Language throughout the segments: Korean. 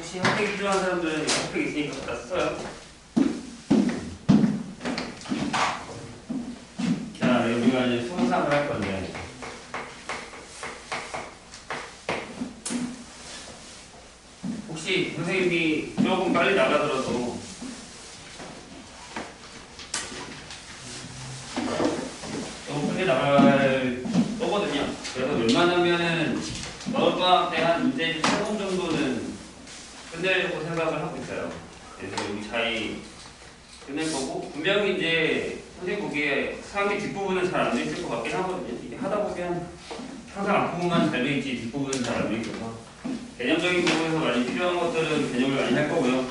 혹시 핫팩이 필요한 사람들은 핫팩 있으니까 갖다 써요. 자, 우리가 이제 수험상을 할 건데, 혹시 선생님이 조금 빨리 나가더라도 조금 빨리 나갈 거거든요. 그래서 웬만하면은 겨울방학 때 한 문제 3번 정도는 끝내려고 생각을 하고 있어요. 그래서 여기 자이 끝낼 거고, 분명히 이제 선생님 보기에 상기 뒷부분은 잘 안 돼 있을 것 같긴 하거든요. 이게 하다 보면 항상 앞부분만 잘 돼 있지 뒷부분은 잘 안 돼 있어서 개념적인 부분에서 많이 필요한 것들은 개념을 많이 할 거고요.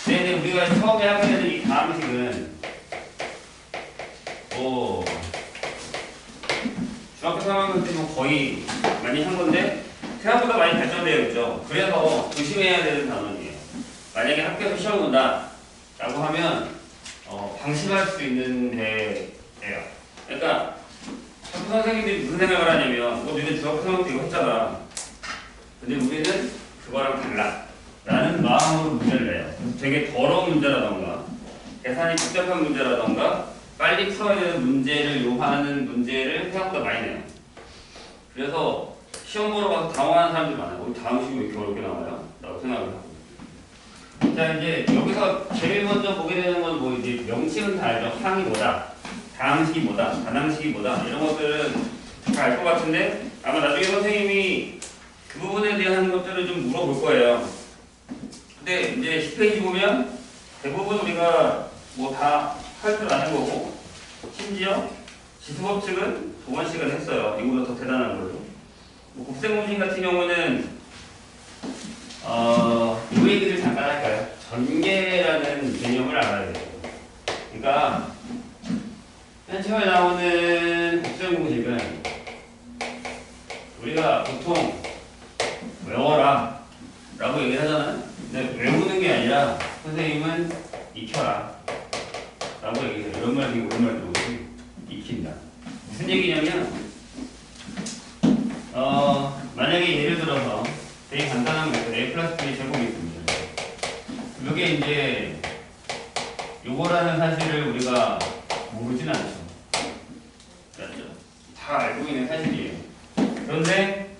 근데 우리가 처음에 하게 되는 이 다음식은 중학교 3학년 때는 거의 많이 한 건데 생각보다 많이 발전되어 있죠. 그래서 조심해야 되는 단원이에요. 만약에 학교에서 시험 온다 라고 하면 방심할 수 있는 데예요. 그러니까 학교 선생님들이 무슨 생각을 하냐면 너희들 중학교 3학년 때 이거 했잖아. 근데 우리는 그거랑 달라 라는 마음으로 문제를 내요. 되게 더러운 문제라던가 계산이 복잡한 문제라던가 빨리 풀어야 되는 문제를 요하는 문제를 생각보다 많이 내요. 그래서 시험 보러 가서 당황하는 사람들이 많아요. 다음 시험이 왜 이렇게 어렵게 나와요? 라고 생각을 하고. 자, 이제 여기서 제일 먼저 보게 되는 건 뭐 이제 명칭은 다 알죠. 항이 뭐다, 다항식이 뭐다, 단항식이 뭐다 이런 것들은 다 알 것 같은데 아마 나중에 선생님이 그 부분에 대한 것들을 좀 물어볼 거예요. 근데 이제 10페이지 보면 대부분 우리가 뭐 다 할 줄 아는 거고, 심지어 지수법칙은 2번씩은 했어요. 이거보다 더 대단한 걸로. 뭐 곱셈공식 같은 경우는 이 얘기를 잠깐 할까요? 전개라는 개념을 알아야 돼요. 그러니까 맨 처음에 나오는 곱셈공식은 우리가 보통 외워라 라고 얘기를 하잖아요. 근데 외우는 게 아니라 선생님은 익혀라 라고 얘기해요. 이런 말 되게 오랜만에 들어보지. 익힌다. 무슨 얘기냐면 만약에 예를 들어서 되게 간단한 메소드 a 플러스 b의 제곱이 있습니다. 이게 이제 요거라는 사실을 우리가 모르진 않죠. 맞죠? 다 알고 있는 사실이에요. 그런데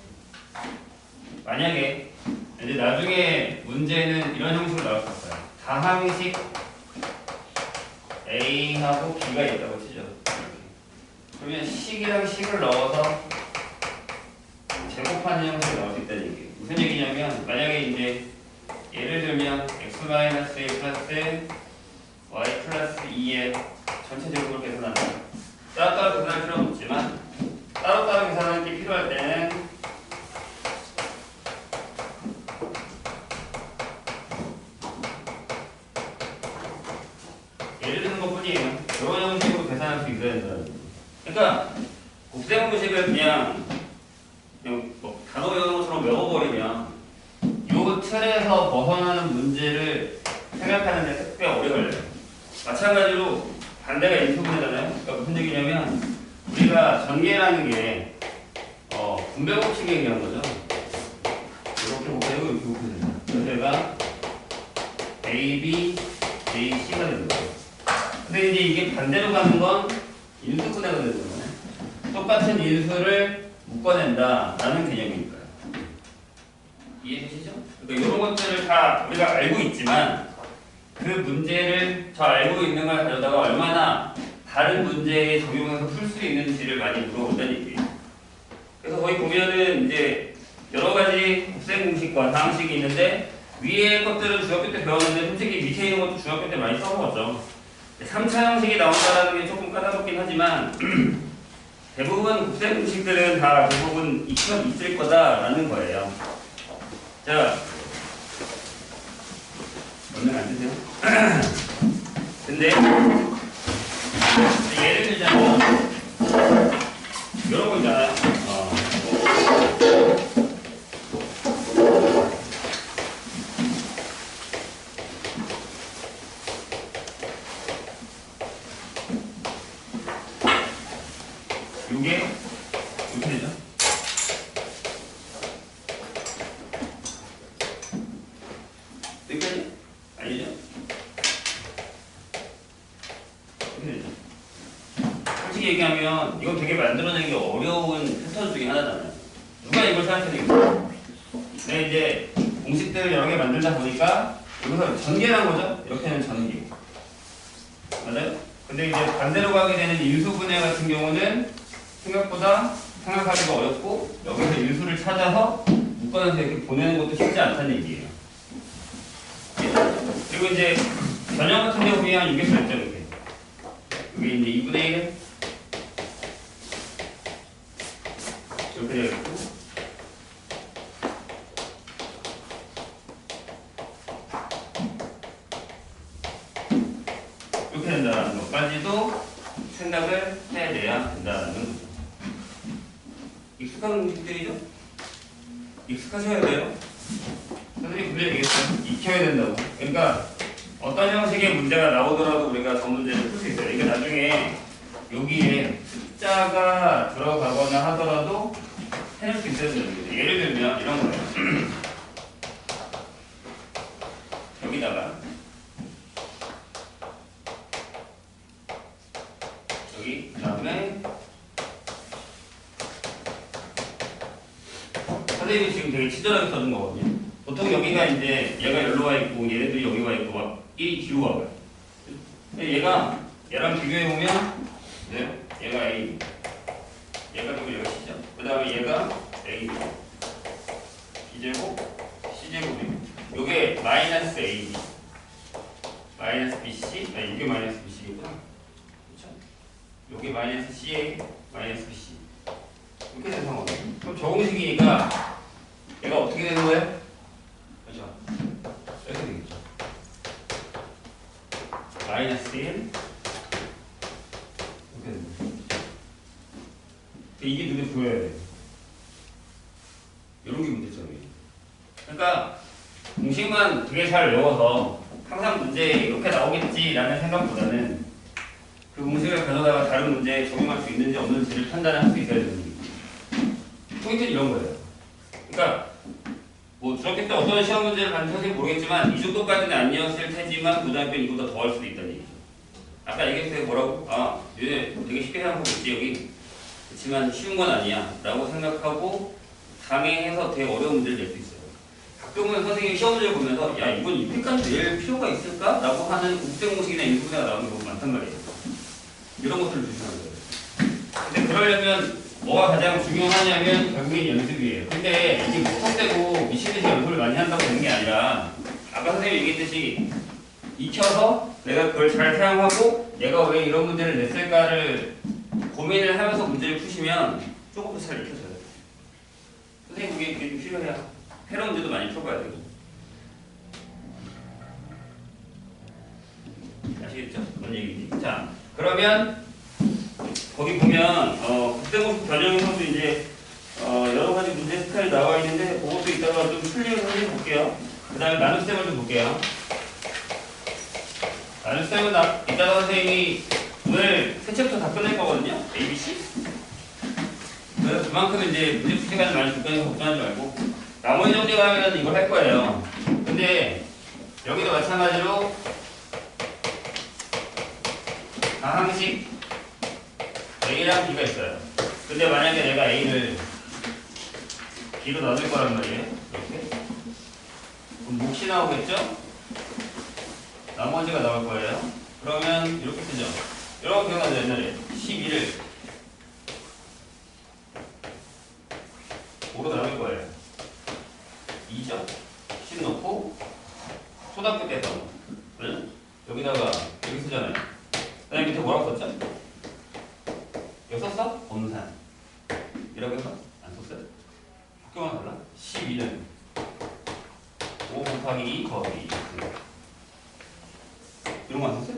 만약에 이제 나중에 문제는 이런 형식으로 나올 수 있어요. 다항식 A하고 B가 있다고 치죠. 이렇게. 그러면 식이랑 식을 넣어서 제곱하는 형식이 나올 수 있다는 얘기예요. 무슨 얘기냐면 만약에 이제 예를 들면 x-a 플러스 y 플러스 2의 전체 제곱을 계산한다. 따로따로 계산할 필요는 없지만 따로따로 계산하는 게 필요할 때는 예를 드는 것뿐이에요. 이런 형식으로 계산할 수 있어야 된다는 거예요. 그러니까 곱셈공식을 그냥 뭐 단어 외우는 것처럼 외워버리면 요 틀에서 벗어나는 문제를 생각하는 데 꽤 오래 걸려요. 마찬가지로 반대가 인수분해잖아요. 그러니까 무슨 얘기냐면 우리가 전개라는 게 분배 법칙 얘기한 거죠. 이렇게 곱하고 이렇게 곱해야 된다. 그래서 얘가 A, B, A, C가 되는 거예요. 근데 이제 이게 반대로 가는 건 인수분해가 되는 거잖아요. 똑같은 인수를 묶어낸다라는 개념이니까요. 이해되시죠? 그러니까 이런 것들을 다 우리가 알고 있지만 그 문제를 저 알고 있는 걸 가져다가 얼마나 다른 문제에 적용해서 풀 수 있는지를 많이 물어본다는 얘기예요. 그래서 거기 보면은 이제 여러 가지 곱셈 공식과 다항식이 있는데 위에 것들은 중학교 때 배웠는데 솔직히 밑에 있는 것도 중학교 때 많이 써먹었죠. 3차 형식이 나온다는 게 조금 까다롭긴 하지만 대부분 곱셈 공식들은 다 대부분 익혀 있을 거다라는 거예요. 자, 얼른 앉으세요. 근데 예를 들자면 이런 거 있잖아요. 요게 어떻게 되죠? 보면 이건 되게 만들어내기 어려운 패턴 중에 하나잖아요. 누가 이걸 생각해내겠어요? 네, 이제 공식들을 여러 개 만들다 보니까 여기서 전개란 거죠? 이렇게는 전개. 맞아요? 근데 이제 반대로 가게 되는 인수분해 같은 경우는 생각보다 생각하기가 어렵고 여기서 인수를 찾아서 묶어내서 이렇게 보내는 것도 쉽지 않다는 얘기예요. 그리고 이제 전형 같은 경우 보면 이게 있죠, 이게. 여기 이제 2분의 1 이렇게 되어 있고 이렇게 된다는 것까지도 생각을 해내야 된다는 거죠. 익숙한 공식들이죠? 익숙하셔야 돼요. 선생님이 분명히 얘기했어요. 익혀야 된다고. 그러니까 어떤 형식의 문제가 나오더라도 우리가 저 문제를 풀 수 있어요. 이게 나중에 여기에 숫자가 들어가거나 하더라도 해낼 수 있어야 되는 거죠. 예를 들면 이런 거예요. 여기다가 여기 그 다음에 선생님이 지금 되게 친절하게 써준 거거든요. 보통 여기가 이제 얘가 여기로 와 있고 얘네들이 여기 와 있고 막 1이 뒤로 와요. 얘가 얘랑 비교해 보면 네? 얘가 A, 얘가 그리고 얘가 C죠. 그 다음에 얘가 A, B제곱, C제곱이. 요게 마이너스 A, 마이너스 BC, 아니 이게 마이너스 BC겠구나. 그렇죠? 요게 마이너스 CA, 마이너스 BC. 이렇게 되는 상황이에요. 그럼 저 공식이니까 얘가 어떻게 되는 거예요? 그렇죠? 이렇게 되겠죠. 마이너스 1 이렇게 되는 거예요. 이게 눈에 보여야 돼요. 이런 게 문제점이에요. 그러니까 공식만 되게 잘 외워서 항상 문제에 이렇게 나오겠지라는 생각보다는 그 공식을 가져다가 다른 문제에 적용할 수 있는지 없는지를 판단할 수 있어야 되는 거예요. 포인트는 이런 거예요. 그러니까 뭐 중학교 때 어떤 시험 문제를 봤는지 모르겠지만 이 정도까지는 아니었을 테지만 고등학교는 이보다 더 할 수도 있다는 얘기죠. 아까 얘기했을 때 뭐라고? 아, 얘네 되게 쉽게 생각하고 있지 여기. 그렇지만 쉬운 건 아니야 라고 생각하고 강행해서 되게 어려운 문제를 낼 수 있어요. 가끔은 선생님이 시험 문제를 보면서 야 이건 이렇게까지 낼 필요가 있을까? 라고 하는 국제공식이나 인수분해가 나오는 경우가 많단 말이에요. 이런 것들을 조심하는 거예요. 근데 그러려면 뭐가 가장 중요하냐면 결국엔 연습이에요. 근데 이게 못할 미친 듯이 연습을 많이 한다고 되는 게 아니라 아까 선생님이 얘기했듯이 익혀서 내가 그걸 잘 사용하고 내가 왜 이런 문제를 냈을까를 고민을 하면서 문제를 푸시면 조금 더 잘 익혀져요. 선생님 그게 좀 필요해요. 패러 문제도 많이 풀어봐야 되고. 아시겠죠? 뭔 얘기인지. 자, 그러면 거기 보면 국제공식 변형에서도 이제 여러 가지 문제 스타일이 나와 있는데 그것도 이따가 좀 풀리는 선생님 볼게요. 그 다음에 나눗셈을 좀 볼게요. 나눗셈은 이따가 선생님이 오늘 새 챕터 다 끝낼 거거든요. ABC. 그래서 그만큼 이제 문제 풀 시간을 많이 줄 거니까 걱정하지 말고 나머지 정도 가면 이걸 할 거예요. 근데 여기도 마찬가지로 가항식 A랑 B가 있어요. 근데 만약에 내가 A를 B로 나눌 거란 말이에요. 이렇게. 그럼 몫이 나오겠죠? 나머지가 나올 거예요. 그러면 이렇게 쓰죠. 여러분 기억나죠? 옛날에 12를 5로 나눌 거예요. 2죠? 10 넣고 초등학교 때 했던 거. 여기다가 여기 쓰잖아요. 그 다음에 밑에 뭐라고 썼죠? 이거 썼어? 검산 이라고 해서 안 썼어요? 학교만 달라? 12는 5 곱하기 2 더하기 2 이런 거 안 썼어요?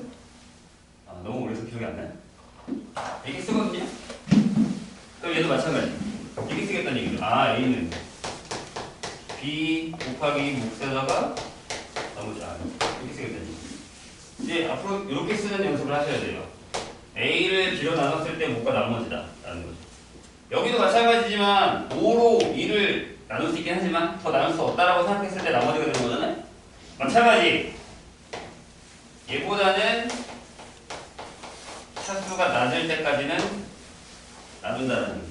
아 너무 오래서 기억이 안 나요? 이렇게 쓰거든요? 그럼 얘도 마찬가지 이렇게 쓰겠다는 얘기죠. 아 A는 B 곱하기 몫에다가 나머지 이렇게 쓰겠다는 얘기죠. 이제 앞으로 이렇게 쓰는 연습을 하셔야 돼요. A를 B로 나눴을 때 몫과 나머지다 라는 거죠. 여기도 마찬가지지만 5로 2를 나눌 수 있긴 하지만 더 나눌 수 없다라고 생각했을 때 나머지가 되는 거잖아요. 마찬가지 얘보다는 차수가 낮을 때까지는 나눈다는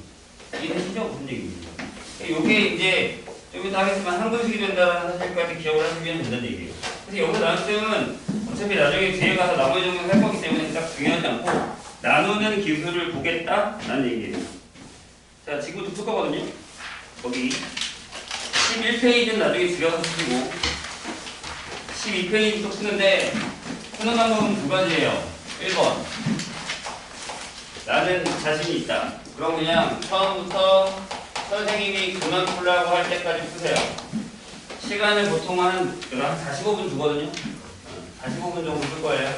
얘기. 이해되시죠? 무슨 얘기입니까? 이게 이제 좀 이따 하겠지만 한근식이 된다는 사실까지 기억을 하시면 된다는 얘기예요. 그래서 여기서 나눗셈은 어차피 나중에 뒤에 가서 나머지 정도 할 거기 때문에 딱 중요하지 않고 나누는 기술을 보겠다라는 얘기예요. 자, 지금부터 풀 거거든요. 거기 11페이지는 나중에 집에 가서 쓰시고 12페이지 또 푸는데 푸는 방법은 두 가지예요. 1번 나는 자신이 있다. 그럼 그냥 처음부터 선생님이 그만 풀라고 할 때까지 푸세요. 시간을 보통 한 45분 주거든요. 45분 정도 풀 거예요.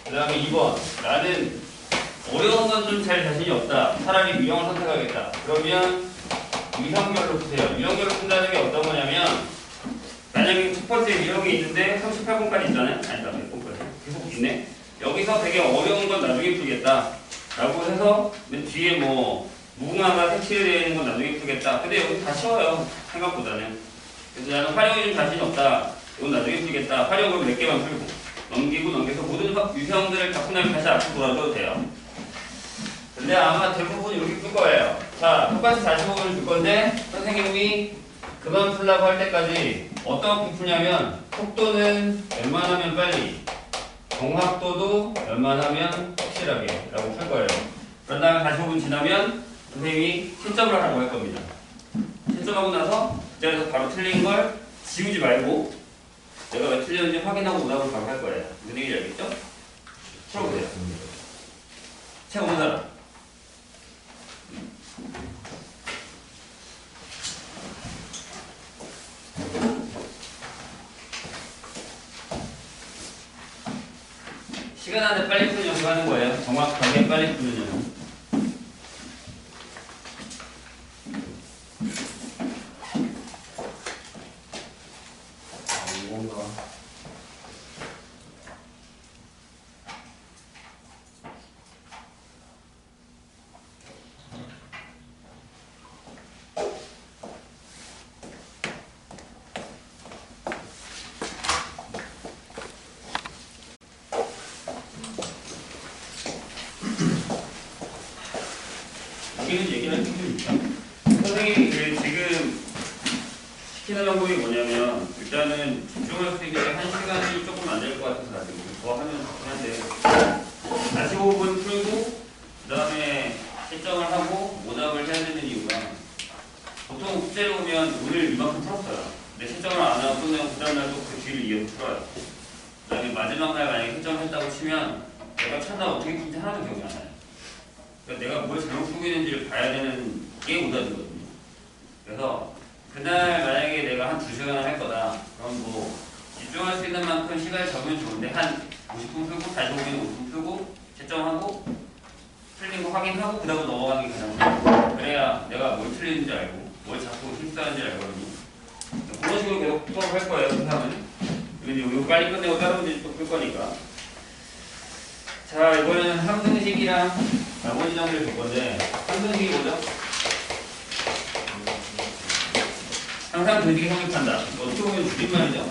그 다음에 2번 나는 어려운 건 좀 잘 자신이 없다. 차라리 유형을 선택하겠다. 그러면 유형별로 푸세요. 유형별로 푼다는 게 어떤 거냐면 만약에 첫 번째 유형이 있는데 38번까지 있잖아요. 아니다, 몇 번까지? 계속 있네. 여기서 되게 어려운 건 나중에 풀겠다. 라고 해서 맨 뒤에 뭐 무궁화가 색칠되어 있는 건 나중에 풀겠다. 근데 여기 다 쉬워요. 생각보다는. 그래서 나는 활용이 좀 자신 없다. 이건 나중에 풀겠다. 활용을 몇 개만 풀고 넘기고 넘겨서 모든 유형들을 다 푼다면 다시 앞으로 돌아줘도 돼요. 근데 아마 대부분 이렇게 풀 거예요. 자, 똑같이 45분을 줄 건데 선생님이 그만 풀라고 할 때까지 어떻게 풀냐면 속도는 웬만하면 빨리, 정확도도 웬만하면 확실하게 라고 풀 거예요. 그런 다음에 45분 지나면 선생님이 채점을 하라고 할 겁니다. 채점하고 나서 그 자리에서 바로 틀린 걸 지우지 말고 내가 왜 틀렸는지 확인하고 오답을 바로 할 거예요. 무슨 얘기인지 알겠죠? 풀어보세요. 책 없는 사람. 시간 안에 빨리 푸는 연습하는 거예요. 정확하게 빨리 푸는 연습. 뭔가. 여기는 얘기할 필요 있다. 선생님이 지금 시키는 방법이 뭐냐면 일단은 집중할 수 있는 1시간이 조금 안 될 것 같아서 가지고 더 하면 좋긴 한데 45분 풀고 그 다음에 채점을 하고 오답을 해야 되는 이유가 보통 숙제를 보면 오늘 이만큼 풀었어요. 근데 채점을 안 하고 끝내고 그 다음날도 그 뒤를 이어서 풀어요. 그 다음에 마지막 날 만약에 채점을 했다고 치면 내가 첫날 어떻게 풀지 하나도 기억이 안 나요. 그러니까 내가 뭘 잘못 풀고 있는지를 봐야 되는 게 오답이거든요. 그래서 그날 만약에 내가 한 2시간을 할 거다. 그럼 뭐 집중할 수 있는 만큼 시간을 적으면 좋은데 한 50분 풀고 다시 오면 50분 풀고 채점하고 틀린 거 확인하고 그 다음에 넘어가는 게 가장 좋아요. 그래야 내가 뭘 틀리는지 알고 뭘 자꾸 실수하는지 알거든요. 그런 식으로 계속 수업할 거예요. 세상은. 그리고 이거 빨리 끝내고 다른 문제 또 풀 거니까. 자, 이번에는 함승식이랑 나머지 정리를 볼 건데 함승식이 뭐죠? 항상 도식이 성립한다. 어떻게 보면 줄임말이죠.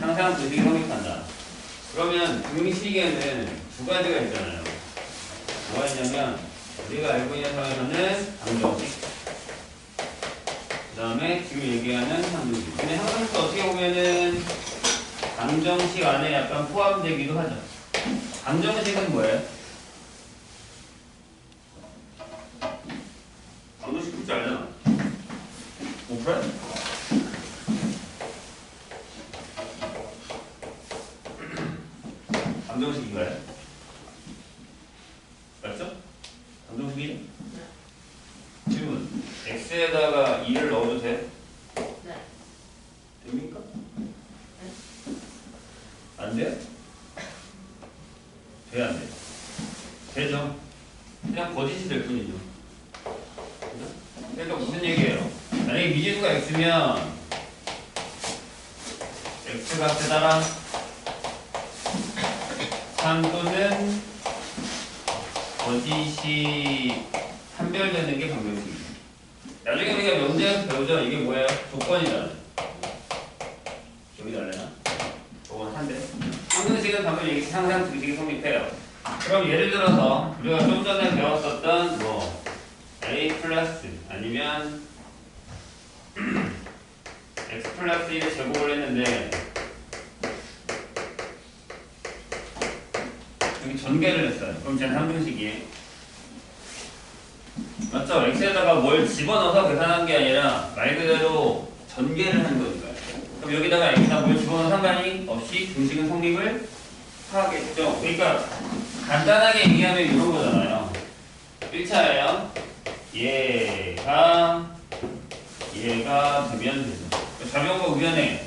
항상 도식이 성립한다. 그러면 등식에는 두 가지가 있잖아요. 뭐가 있냐면 우리가 알고 있는 상에서는 방정식, 그 다음에 지금 얘기하는 함승식. 근데 함승식도 어떻게 보면은 방정식 안에 약간 포함되기도 하죠. 방정식은 뭐예요? 방정식 풀 줄 알잖아. 못 풀어요? 방정식인가요? 맞죠? 방정식이? 네. 질문. x에다가 2를 넣어도 돼? 네. 됩니까? 네. 안 돼요? 돼, 안 돼? 되죠? 그냥 거짓이 될 뿐이죠. 그죠? 그러니까 무슨 얘기예요? 만약에 미지수가 x면 x 값에 따라 3 또는 거짓이 판별되는 게 방정식입니다. 나중에 우리가 명제에서 배우죠. 이게 뭐예요? 조건이잖아요. 여기 달래나? 저건 한데. 방정식은 방금 얘기했듯이 항상 등식이 성립해요. 그럼 예를 들어서 우리가 좀 전에 배웠었던 뭐 a 플러스 아니면 x 플러스 1의 제곱을 했는데 여기 전개를 했어요. 그럼 쟤는 함등식이에요. 맞죠? x에다가 뭘 집어넣어서 계산한 게 아니라 말 그대로 전개를 한 거니까요. 그럼 여기다가 x에다 뭘 집어넣어 상관이 없이 등식은 성립을 하겠죠. 그러니까 간단하게 얘기하면 이런 거잖아요. 1차예요. 얘가 되면 되죠. 좌변과 우변의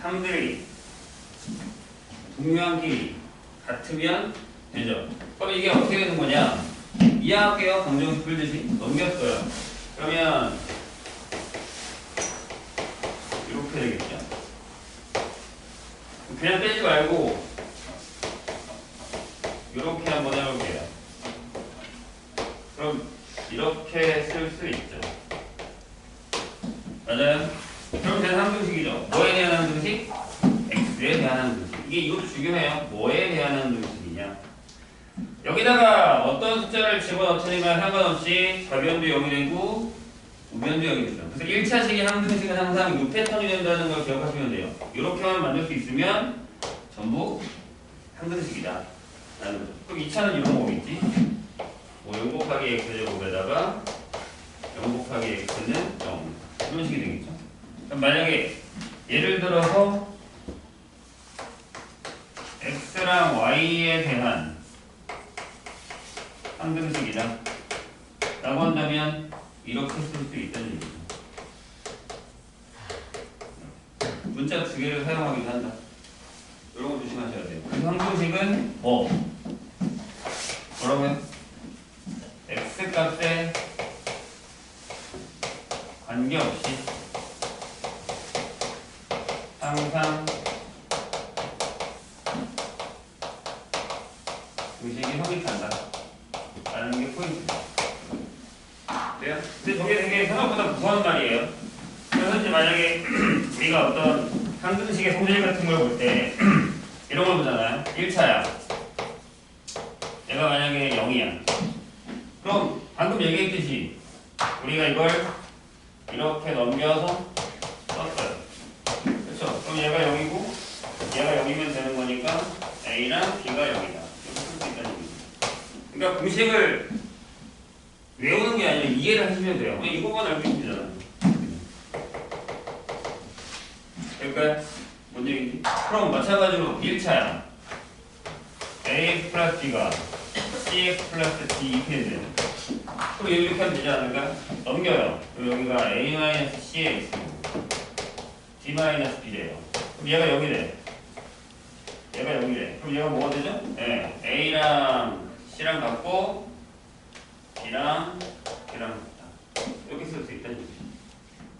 상들이 동면끼리 같으면 되죠. 그럼 이게 어떻게 되는 거냐? 이해할게요. 방정식 풀듯이 넘겼어요. 그러면 이렇게 되겠죠. 그냥 빼지 말고 이렇게 한번 해볼게요. 그럼 이렇게 쓸 수 있죠. 맞아요? 그럼 되는 함등식이죠. 뭐에 대한 함등식? x에 대한 함등식. 이게 이것도 중요해요. 뭐에 대한 함등식이냐. 여기다가 어떤 숫자를 집어넣느냐에 상관없이 좌변도 0이 되고 우변도 0이 되죠. 그래서 1차식의 함등식은 항상 이 패턴이 된다는 걸 기억하시면 돼요. 이렇게만 만들 수 있으면 전부 함등식이다 라는 거죠. 그럼 2차는 이런 거겠지. 뭐 0 곱하기 x제곱에다가 0 곱하기 x는 0 이런 식이 되겠죠. 그럼 만약에 예를 들어서 x랑 y에 대한 함등식이다 라고 한다면 이렇게 쓸 수 있다는 얘기죠. 문자 두 개를 사용하기도 한다. 이런 거 조심하셔야 돼요. 그래서 함등식은 뭐라고요? x 값에 관계없이 항상 등식이 성립한다 라는 게 포인트입니다. 그래요? 근데 저게 되게 생각보다 무서운 말이에요. 그래서 이제 만약에 우리가 어떤 함등식의 성질 같은 걸 볼 때 이런 걸 보잖아요. 1차야. 얘가 만약에 0이야. 그럼 방금 얘기했듯이 우리가 이걸 이렇게 넘겨서 썼어요. 그렇죠? 그럼 얘가 0이고 얘가 0이면 되는 거니까 A랑 B가 0이다. 이렇게 쓸 수 있다는 얘기죠. 그러니까 공식을 외우는 게 아니라 이해를 하시면 돼요. 이거만 알고 있으면 되잖아요. 될까요? 뭔 얘기지? 그럼 마찬가지로 1차야. AX 플러스 B가 CX 플러스 D 이렇게 되죠. 그럼 여기 이렇게 하면 되지 않을까? 넘겨요. 그럼 여기가 A-CX D-B래요. 그럼 얘가 0이 돼. 얘가 0이 돼. 그럼 얘가 뭐가 되죠? 네. A랑 C랑 같고 B랑 D랑 같다. 이렇게 쓸 수 있다는 얘기죠.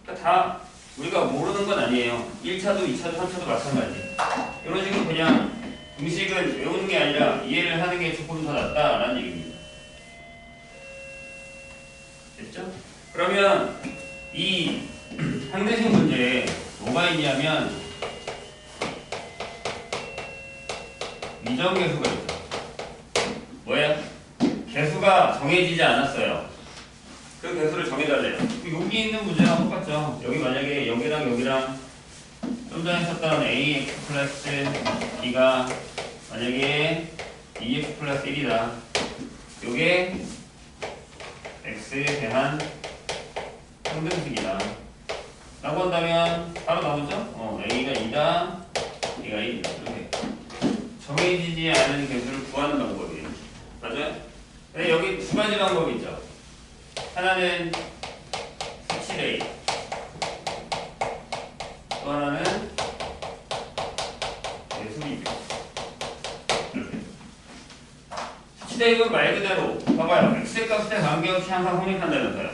그러니까 다 우리가 모르는 건 아니에요. 1차도 2차도 3차도 마찬가지. 이런 식으로 그냥 공식을 외우는 게 아니라 이해를 하는 게 조금 더 낫다라는 얘기입니다. 됐죠? 그러면 이 항등식 문제에 뭐가 있냐면 미정계수가 있어요. 뭐예요? 계수가 정해지지 않았어요. 그 계수를 정해달래요. 여기 있는 문제랑 똑같죠. 여기 만약에 여기랑 좀 전에 썼던 ax 플러스 b가 만약에 2x 플러스 1이다. 요게 x에 대한 항등식이다 라고 한다면 바로 나오죠? a가 2다, b가 1이다. 이렇게 정해지지 않은 계수를 구하는 방법이에요. 맞아요? 근데 여기 두 가지 방법이 있죠. 하나는 수치레이, 또 하나는 예수비교. 이렇게. 수치대입은 말 그대로 봐봐요. x 값에 관계없이 항상 성립한다면서요.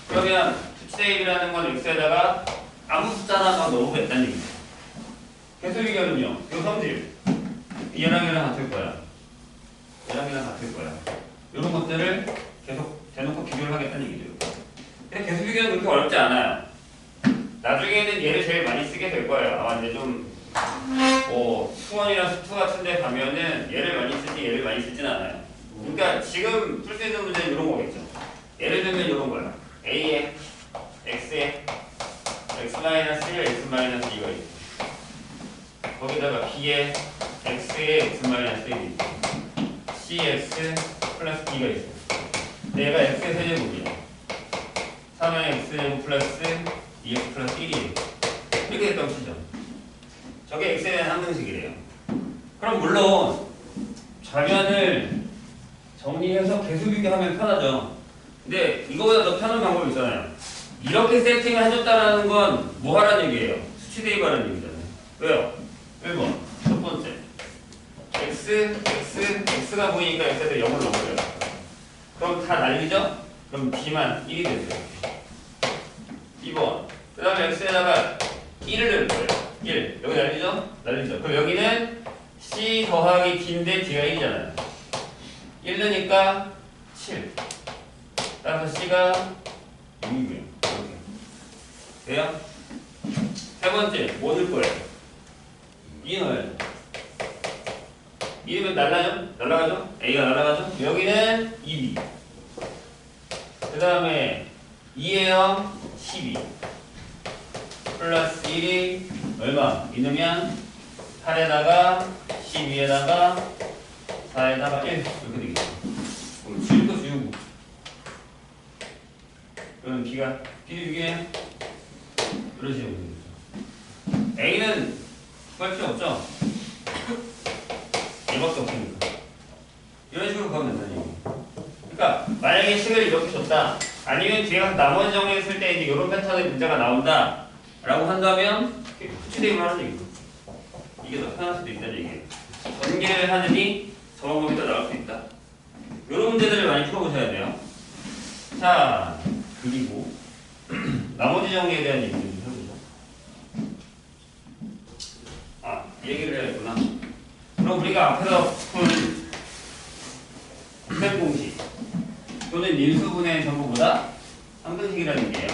그러면 수치대입이라는 건 x에다가 아무 숫자 하나만 넣어보겠다는 얘기죠. 계수비교는요. 요 성질 얘랑 같을 거야. 얘랑 같을 거야. 이런 것들을 계속 대놓고 비교를 하겠다는 얘기죠. 근데 계수 비교는 그렇게 어렵지 않아요. 나중에는 얘를 제일 많이 쓰게 될 거예요. 아마 이제 좀 뭐 수원이나 수투 같은 데 가면은 얘를 많이 쓰지 얘를 많이 쓰진 않아요. 그러니까 지금 풀 수 있는 문제는 이런 거겠죠. 예를 들면 이런 거야. A에 X에 X-1을 X-2가 있고 거기다가 B에 X에 X-1이 있고 CX 플러스 B가 있어. 얘가 X의 세제곱이야. 3의 X제곱 플러스 2X 플러스 1이에요. 이렇게 됐다고 치죠. 저게 X에 대한 항등식이래요. 그럼 물론 좌변을 정리해서 계수 비교하면 편하죠. 근데 이거보다 더 편한 방법이 있잖아요. 이렇게 세팅을 해줬다는 건 뭐 하라는 얘기예요? 수치 대입하라는 얘기잖아요. 왜요? 1번 첫 번째 X가 보이니까 X한테 0을 넣어버려요. 그럼 다 날리죠? 그럼 B만 1이 되죠. 2번 그 다음에 X에다가 1을 넣을 거예요. 1 여기 날리죠? 날리죠. 그럼 여기는 C 더하기 D인데 D가 1이잖아요. 1 넣으니까 7 따라서 C가 6이고요. 이렇게 돼요? 세 번째 뭐 넣을 거예요? 2 넣어야죠. 2면 날라가죠? A가 날아가죠? 여기는 2B 그 다음에 2에요 12 플러스 1이 얼마? 이러면 8에다가 12에다가 4에다가 1 이렇게 되겠죠. 그럼 7도 지우고 그럼 B가 B도 6이에요? 이런 식으로 되겠죠. A는 구할 필요 없죠? 얘밖에 없으니까 이런 식으로 가면 된다는 얘기예요. 그러니까 만약에 식을 이렇게 줬다 아니면 뒤에 가서 나머지 정리했을 때 이제 이런 패턴의 문제가 나온다 라고 한다면 수치 대입을 하는 얘기죠. 이게 더 편할 수도 있다는 얘기예요. 전개를 하느니 저 방법이 더 나올 수 있다. 이런 문제들을 많이 풀어보셔야 돼요. 자 그리고 나머지 정리에 대한 얘기를 좀 해보죠. 이 얘기를 해야겠구나. 그럼 우리가 앞에서 푼 공식 또는 인수분해 전부보다 항등식이라는 얘기예요.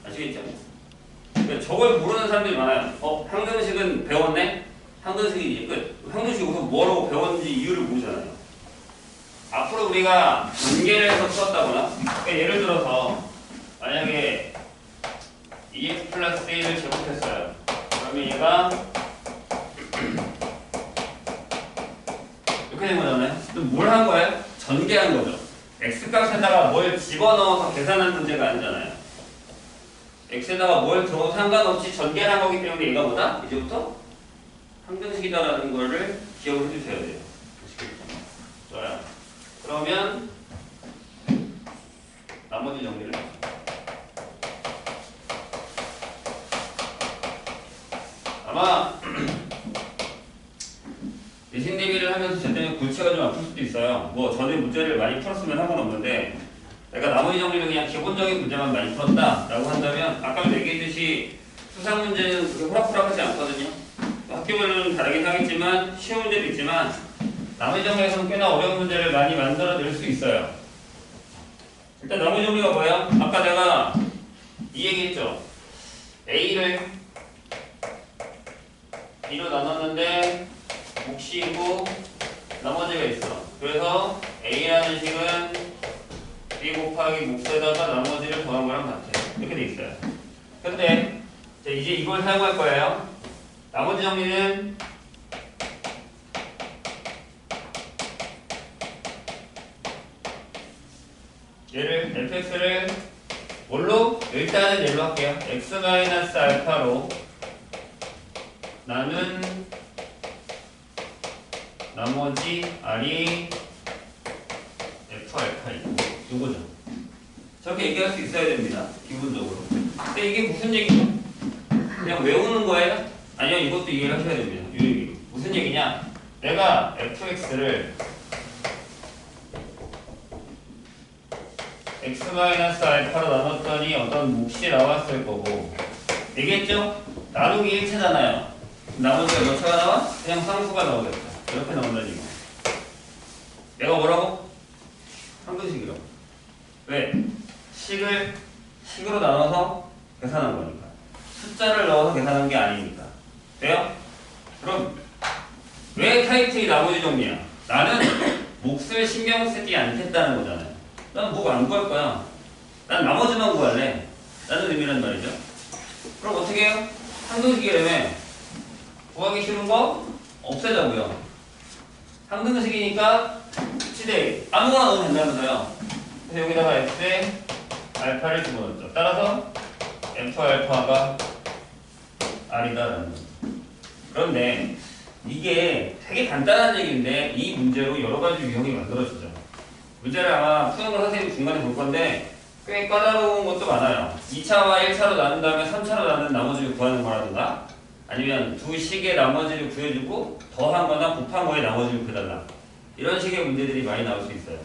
아시겠죠? 그러니까 저걸 모르는 사람들이 많아요. 항등식은 배웠네? 항등식이 이제 끝. 항등식이 우선 뭐라고 배웠는지 이유를 모르잖아요. 앞으로 우리가 전개를 해서 풀었다거나 그러니까 예를 들어서 만약에 2x 플러스 1을 제곱했어요. 그러면 얘가 이렇게 된 거잖아요. 그럼 뭘 한 거예요? 전개한 거죠. x값에다가 뭘 집어넣어서 계산한 문제가 아니잖아요. x에다가 뭘 들어도 상관없이 전개를 한 거기 때문에 얘가 뭐다? 이제부터 항등식이다라는 거를 기억을 해주셔야 돼요. 좋아요. 그러면 나머지 정리를 아마 내신 대비를 하면서 제 때문에 골치가 좀 아플 수도 있어요. 뭐 전에 문제를 많이 풀었으면 상관없는데 내가 나머지 정리는 그냥 기본적인 문제만 많이 풀었다라고 한다면 아까 얘기했듯이 수상 문제는 그렇게 호락호락하지 않거든요. 학교별로는 다르긴 하겠지만 쉬운 문제도 있지만 나머지 정리에서는 꽤나 어려운 문제를 많이 만들어낼 수 있어요. 일단 나머지 정리가 뭐예요? 아까 내가 이 얘기했죠. A를 B로 나눴는데 몫이고 나머지가 있어. 그래서 A라는 식은 B 곱하기 몫에다가 나머지를 더한 거랑 같아요. 이렇게 돼 있어요. 근데 이제 이걸 사용할 거예요. 나머지 정리는 얘를 fx를 뭘로? 일단은 얘로 할게요. x-알파로 나눈 나머지 r이 f-알파이고 요거죠. 저렇게 얘기할 수 있어야 됩니다. 기본적으로. 근데 이게 무슨 얘기죠? 그냥 외우는 거예요? 아니요, 이것도 이해를 하셔야 됩니다. 이 얘기. 무슨 얘기냐? 내가 fx를 x-알파로 나눴더니 어떤 몫이 나왔을 거고 얘기했죠? 나누기 1차잖아요. 나머지가 몇 차가 나와? 그냥 상수가 나오겠다. 이렇게 나온다는 얘기. 내가 뭐라고? 항등식이라고. 왜? 식으로 나눠서 계산한 거니까. 숫자를 넣어서 계산한 게 아니니까. 돼요? 그럼 왜 타이틀이 나머지 정리야? 나는 몫을 신경 쓰지 않겠다는 거잖아요. 난 목 안 구할 거야. 난 나머지만 구할래. 라는 의미란 말이죠. 그럼 어떻게 해요? 상등식이라며 구하기 싫은 거 없애자고요. 상등식이니까 시대 아무거나 넣으면 된다면서요. 그래서 여기다가 F에 알파를 집어넣죠. 따라서 F 알파가 R이다라는 거죠. 그런데 이게 되게 간단한 얘기인데 이 문제로 여러 가지 유형이 만들어지죠. 문제를 아마 푸는 걸 선생님이 중간에 볼 건데 꽤 까다로운 것도 많아요. 2차와 1차로 나눈 다음에 3차로 나눈 나머지를 구하는 거라든가 아니면 두 식의 나머지를 구해주고 더한 거나 곱한 거의 나머지를 구해달라. 이런 식의 문제들이 많이 나올 수 있어요.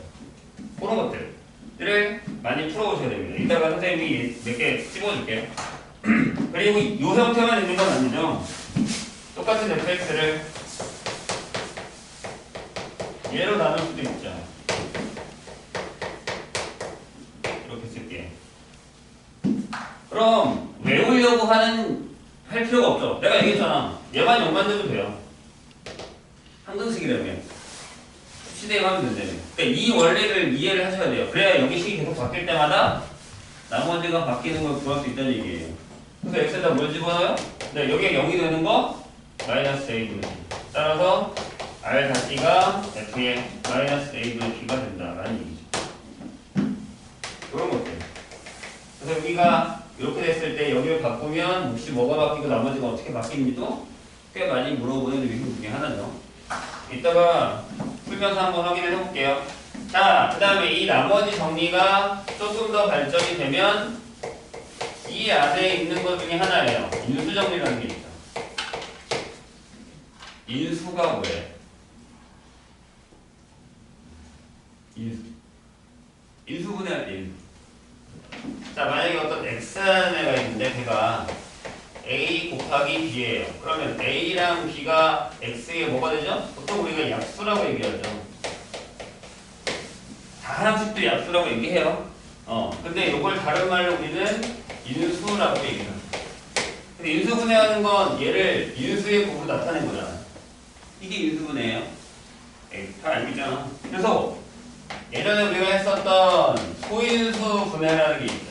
그런 것들을 많이 풀어보셔야 됩니다. 이따가 선생님이 몇 개 찝어줄게요. 그리고 이 형태만 있는 건 아니죠. 똑같은 fx를 얘로 나눌 수도 있죠. 이렇게 쓸게. 그럼 외우려고 할 필요가 없죠. 내가 얘기했잖아. 얘만 0만 돼도 돼요. 항등식이라며. 시대에 하면 된다며. 그러니까 이 원리를 이해를 하셔야 돼요. 그래야 여기 식이 계속 바뀔 때마다 나머지가 바뀌는 걸 구할 수 있다는 얘기예요. 그래서 x에다 뭘 집어넣어요? 네, 여기에 0이 되는 거 마이너스 a분의 b. 따라서 r 닫기가 f의 마이너스 a분의 b가 된다라는 얘기죠. 이런 것들. 그래서 여기가 이렇게 됐을 때 여기를 바꾸면 혹시 뭐가 바뀌고 나머지가 어떻게 바뀌는지도 꽤 많이 물어보는 유형 중에 하나죠. 이따가 풀면서 한번 확인을 해볼게요. 자, 그 다음에 이 나머지 정리가 조금 더 발전이 되면 이 안에 있는 것 중에 하나예요. 인수 정리라는 게 있죠. 인수가 뭐예요? 인수분해할 때 인수. 자, 만약에 어떤 x라는 애가 있는데 걔가 a 곱하기 b예요. 그러면 a랑 b가 x에 뭐가 되죠? 보통 우리가 약수라고 얘기하죠. 다항식도 약수라고 얘기해요. 근데 이걸 다른 말로 우리는 인수라고 얘기해요. 근데 인수분해하는 건 얘를 인수의 곱으로 나타낸 거잖아. 이게 인수분해예요. 다 알겠잖아. 그래서 예전에 우리가 했었던 소인수 분해라는 게 있죠.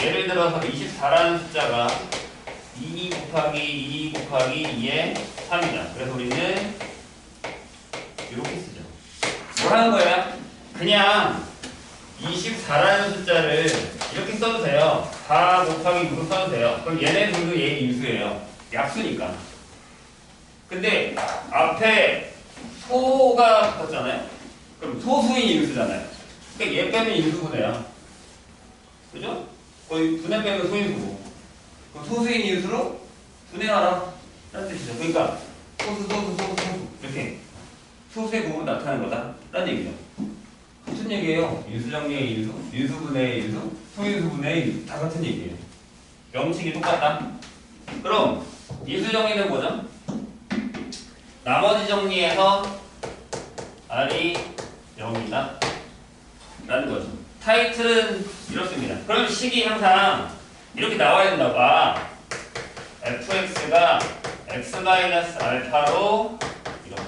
예를 들어서 24라는 숫자가 2 곱하기 2 곱하기 2의 3이다. 그래서 우리는 이렇게 쓰죠. 뭘 하는 거야? 그냥 24라는 숫자를 이렇게 써도 돼요. 4 곱하기 6로 써도 돼요. 그럼 얘네 둘도 얘 인수예요. 약수니까. 근데 앞에 소가 붙었잖아요. 그럼 소수인 인수잖아요. 그러니까 얘 빼면 인수분해야. 그죠? 거의 분해 빼면 소인수고. 그럼 소수인 인수로 분해하라. 라는 뜻이죠. 그러니까 소수 이렇게 소수의 곱으로 나타나는 거다. 라는 얘기죠. 같은 얘기예요. 인수정리의 인수, 인수분해의 인수, 소인수분해의 인수. 다 같은 얘기예요. 명칭이 똑같다. 그럼 인수정리는 뭐죠? 나머지 정리에서 R이 0이다. 라는 거죠. 타이틀은 이렇습니다. 그럼 식이 항상 이렇게 나와야 된다고 봐. fx가 x-알파로 이렇게.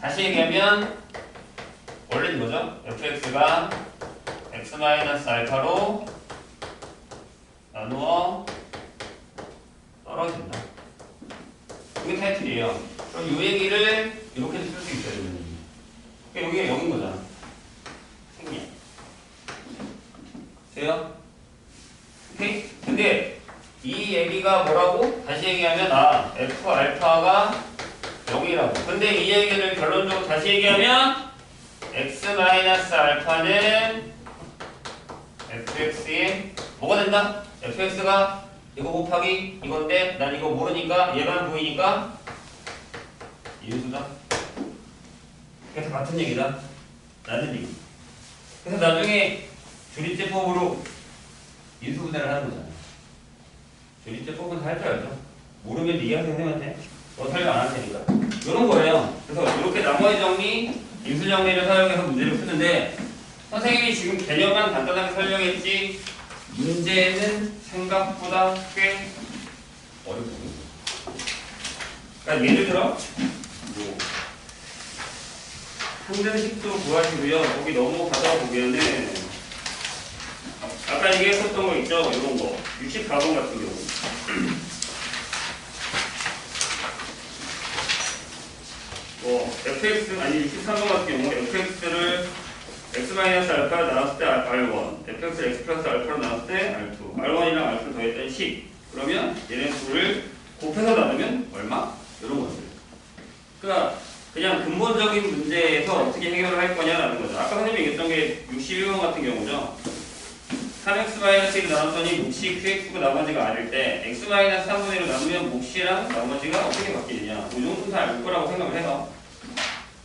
다시 얘기하면 원래는 뭐죠? fx가 x-알파로 나누어 떨어진다. 이게 타이틀이에요. 그럼 이 얘기를 이렇게 쓸 수 있어요. 그러니까 여기가 0인 거잖아. 생략. 돼요? 오케이? 근데 이 얘기가 뭐라고? 다시 얘기하면 f 알파가 0이라고. 근데 이 얘기를 결론적으로 다시 얘기하면 x-알파는 fx에 뭐가 된다? fx가 이거 곱하기 이건데 난 이거 모르니까 얘만 보이니까 인수다. 그게 다 같은 얘기다. 라는 얘기. 그래서 나중에 조립제법으로 인수분해를 하는 거잖아요. 조립제법은 다 할 줄 알죠. 모르면 이해하세요 선생님한테. 설명 안 할 테니까. 이런 거예요. 그래서 이렇게 나머지 정리, 인수 정리를 사용해서 문제를 푸는데 선생님이 지금 개념만 간단하게 설명했지 문제는 생각보다 꽤 어렵거든요. 그러니까 예를 들어 뭐 항등식도 구하시고요. 거기 넘어가다 보면은 아까 얘기했었던 거 있죠? 이런 거 64번 같은 경우 뭐 fx 아니 63번 같은 경우 fx를 x-알파 나눴을 때 r1 fx를 x 플러스 알파로 나눴을 때 r2 r1이랑 r2 더했더니 10 그러면 얘네 둘을 곱해서 나누면 얼마? 이런 것들 그러니까 그냥 근본적인 문제에서 어떻게 해결을 할 거냐라는 거죠. 아까 선생님이 얘기했던 게 61번 같은 경우죠. 3x-1을 나눴더니 몫이 qx고 나머지가 r일 때 x-3분의 1로 나누면 몫이랑 나머지가 어떻게 바뀌느냐 이 정도는 다 알 거라고 생각을 해요.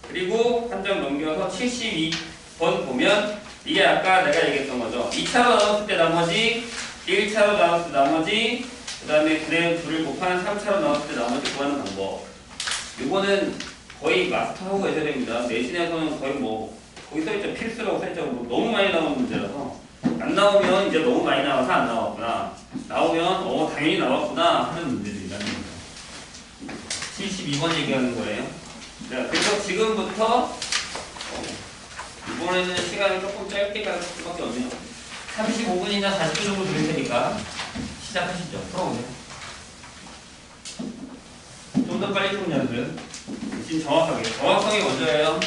그리고 한 장 넘겨서 72번 보면 이게 아까 내가 얘기했던 거죠. 2차로 나눴을 때 나머지 1차로 나눴을 때 나머지 그 다음에 그래프 2를 곱하는 3차로 나눴을 때 나머지 구하는 방법 이거는 거의 마스터하고 계셔야 됩니다. 내신에서는 거의 뭐 거기 써있죠. 필수라고 써있죠. 뭐 너무 많이 나오는 문제라서 안 나오면 이제 너무 많이 나와서 안 나왔구나 나오면 당연히 나왔구나 하는 문제들이라는 겁니다. 72번 얘기하는 거예요. 자, 그래서 지금부터 이번에는 시간을 조금 짧게 갈 수밖에 없네요. 35분이나 40분 정도 드릴 테니까 시작하시죠. 풀어보세요. 좀 더 빨리 푸는 연습. 지금 정확하게. 정확성이 먼저예요.